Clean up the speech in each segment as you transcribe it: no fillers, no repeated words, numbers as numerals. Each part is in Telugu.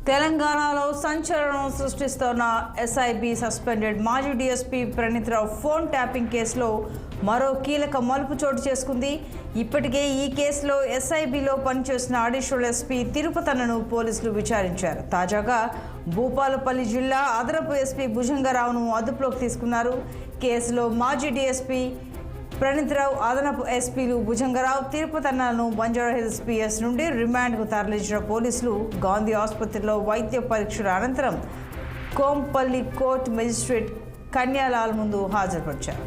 తెలంగాణలో సంచలనం సృష్టిస్తున్న ఎస్ఐబి సస్పెండెడ్ మాజీ డీఎస్పీ ప్రణీత్ రావు ఫోన్ ట్యాపింగ్ కేసులో మరో కీలక మలుపు చోటు చేసుకుంది. ఇప్పటికే ఈ కేసులో ఎస్ఐబిలో పనిచేసిన అడిషనల్ ఎస్పీ తిరుపతన్నను పోలీసులు విచారించారు. తాజాగా భూపాలపల్లి జిల్లా అదనపు ఎస్పీ భుజంగరావును అదుపులోకి తీసుకున్నారు. కేసులో మాజీ డీఎస్పీ ప్రణీత్ రావు, అదనపు ఎస్పీలు భుజంగరావు, తిరుపతన్నను బంజారాహిల్స్ పిఎస్ నుండి రిమాండ్కు తరలించిన పోలీసులు గాంధీ ఆసుపత్రిలో వైద్య పరీక్షల అనంతరం కోంపల్లి కోర్టు మెజిస్ట్రేట్ కన్యాలాల్ ముందు హాజరుపరిచారు.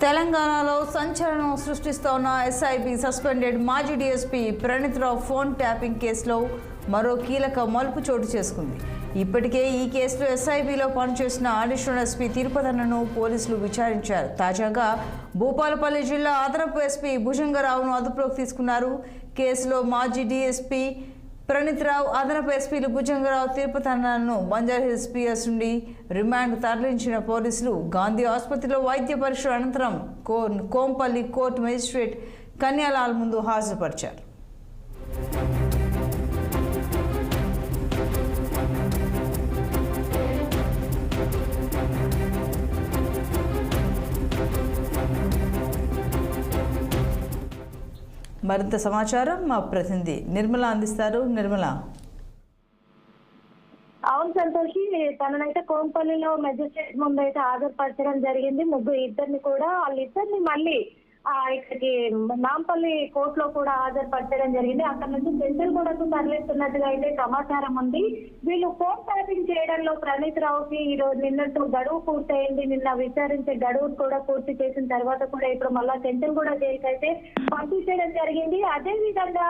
తెలంగాణలో సంచలనం సృష్టిస్తున్న ఎస్ఐబి సస్పెండెడ్ మాజీ డీఎస్పీ ప్రణీత్ రావు ఫోన్ ట్యాపింగ్ కేసులో మరో కీలక మలుపు చోటు చేసుకుంది. ఇప్పటికే ఈ కేసులో ఎస్ఐబిలో పనిచేసిన అడిషనల్ ఎస్పీ తిరుపతన్నను పోలీసులు విచారించారు. తాజాగా భూపాలపల్లి జిల్లా అదనపు ఎస్పీ భుజంగరావును అదుపులోకి తీసుకున్నారు. కేసులో మాజీ డీఎస్పీ ప్రణీత్ రావు, అదనపు ఎస్పీలు భుజంగరావు, తిరుపతన్నను బంజారాహిల్స్ పిఎస్ నుండి రిమాండ్కు తరలించిన పోలీసులు గాంధీ ఆసుపత్రిలో వైద్య పరీక్షల అనంతరం కోంపల్లి కోర్టు మెజిస్ట్రేట్ కన్యాలాల్ ముందు హాజరుపరిచారు. మరింత సమాచారం మా ప్రతినిధి నిర్మల అందిస్తారు. నిర్మల. అవును సంతోషి, తననైతే కోంపల్లిలో మెజిస్ట్రేట్ ముందు అయితే హాజరుపరచడం జరిగింది. ఇద్దరిని కూడా వాళ్ళిద్దరిని మళ్ళీ ఇక్కడికి నాంపల్లి కోర్టులో కూడా హాజరుపరచడం జరిగింది. అక్కడ నుంచి చెంచల్గూడకు తరలిస్తున్నట్టుగా అయితే సమాచారం ఉంది. వీళ్ళు ఫోన్ ట్యాపింగ్ చేయడంలో ప్రణీత్ రావుకి ఈ రోజు నిన్నట్టు గడువు పూర్తయింది. నిన్న విచారించే గడువు కూడా పూర్తి చేసిన తర్వాత కూడా ఇప్పుడు మళ్ళా చెంచల్గూడ జైలుకి అయితే పంపించడం జరిగింది. అదే విధంగా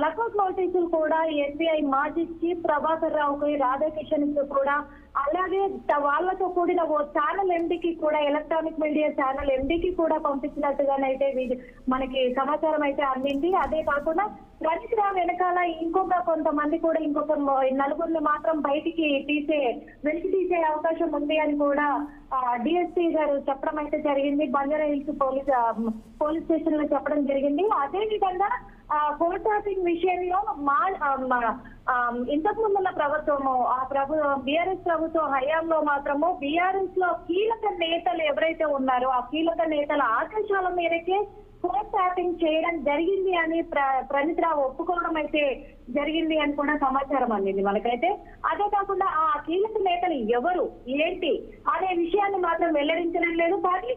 లకౌట్ నోటీసులు కూడా ఎస్బీఐ మాజీ చీఫ్ ప్రభాకర్ రావుకి, రాధాకిషన్ కి కూడా, అలాగే వాళ్లతో కూడిన ఓ ఛానల్ ఎండీకి కూడా, ఎలక్ట్రానిక్ మీడియా ఛానల్ ఎండీకి కూడా పంపించినట్టుగానైతే మనకి సమాచారం అయితే అందింది. అదే కాకుండా ప్రణీత్ రావు వెనకాల ఇంకొక కొంతమంది కూడా ఇంకొక నలుగురిని మాత్రం బయటికి వెలికి తీసే అవకాశం ఉంది అని కూడా డిఎస్పీ గారు చెప్పడం అయితే జరిగింది. బంజారాహిల్స్ పోలీస్ స్టేషన్ లో చెప్పడం జరిగింది. అదే విధంగా ఫోన్ ట్యాపింగ్ విషయంలో ఇంతకు ముందున్న ప్రభుత్వము బీఆర్ఎస్ ప్రభుత్వం హయాంలో మాత్రము బీఆర్ఎస్ లో కీలక నేతలు ఎవరైతే ఉన్నారో ఆ కీలక నేతల ఆదేశాల మేరకే ఫోన్ ట్యాపింగ్ చేయడం జరిగింది అని ప్రణీత్ రావు ఒప్పుకోవడం అయితే జరిగింది అని కూడా సమాచారం అందింది మనకైతే. అదే కాకుండా ఆ కీలక నేతలు ఎవరు ఏంటి అనే విషయాన్ని మాత్రం వెల్లడించడం లేదు. కానీ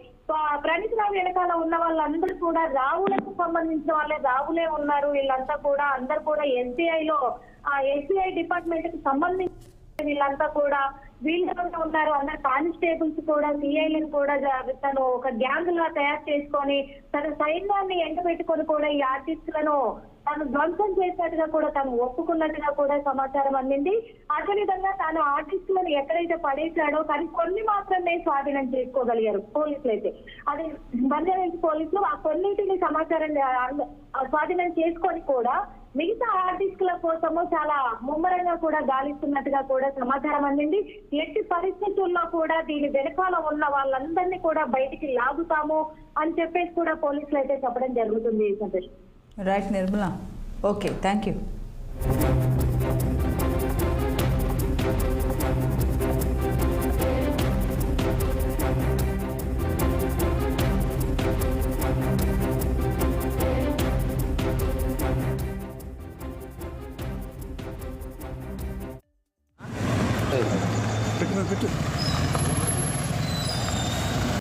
ప్రణీత్ రావు వెనకాల ఉన్న వాళ్ళందరూ కూడా రావులకు సంబంధించిన వాళ్ళే, రావులే ఉన్నారు. వీళ్ళంతా కూడా అందరు కూడా ఎస్బీఐ డిపార్ట్మెంట్ కి సంబంధించిన వీళ్ళంతా కూడా వీళ్ళంతా ఉన్నారు. అందరు కానిస్టేబుల్స్ కూడా, సిఐలను కూడా తను ఒక గ్యాంగ్ లా తయారు చేసుకొని తన సైన్యాన్ని ఎండబెట్టుకొని కూడా ఈ ఆర్టిస్టులను తను ధ్వంసం చేసినట్టుగా కూడా తను ఒప్పుకున్నట్టుగా కూడా సమాచారం అందింది. అదేవిధంగా తాను ఆర్టిస్టులను ఎక్కడైతే పడేశాడో కానీ కొన్ని మాత్రమే స్వాధీనం చేసుకోగలిగారు పోలీసులు అయితే. అది బంజారాహిల్స్ పోలీసులు ఆ కొన్నింటిని సమాచారం స్వాధీనం చేసుకొని కూడా మిగతా ఆర్టిస్టుల కోసము చాలా ముమ్మరంగా కూడా గాలిస్తున్నట్టుగా కూడా సమాచారం అందింది. ఎట్టి పరిస్థితుల్లో కూడా దీని వెనకాల ఉన్న వాళ్ళందరినీ కూడా బయటికి లాగుతాము అని చెప్పేసి కూడా పోలీసులు అయితే చెప్పడం జరుగుతుంది. Santosh. Right Nirmala, okay, thank you. పెట్టు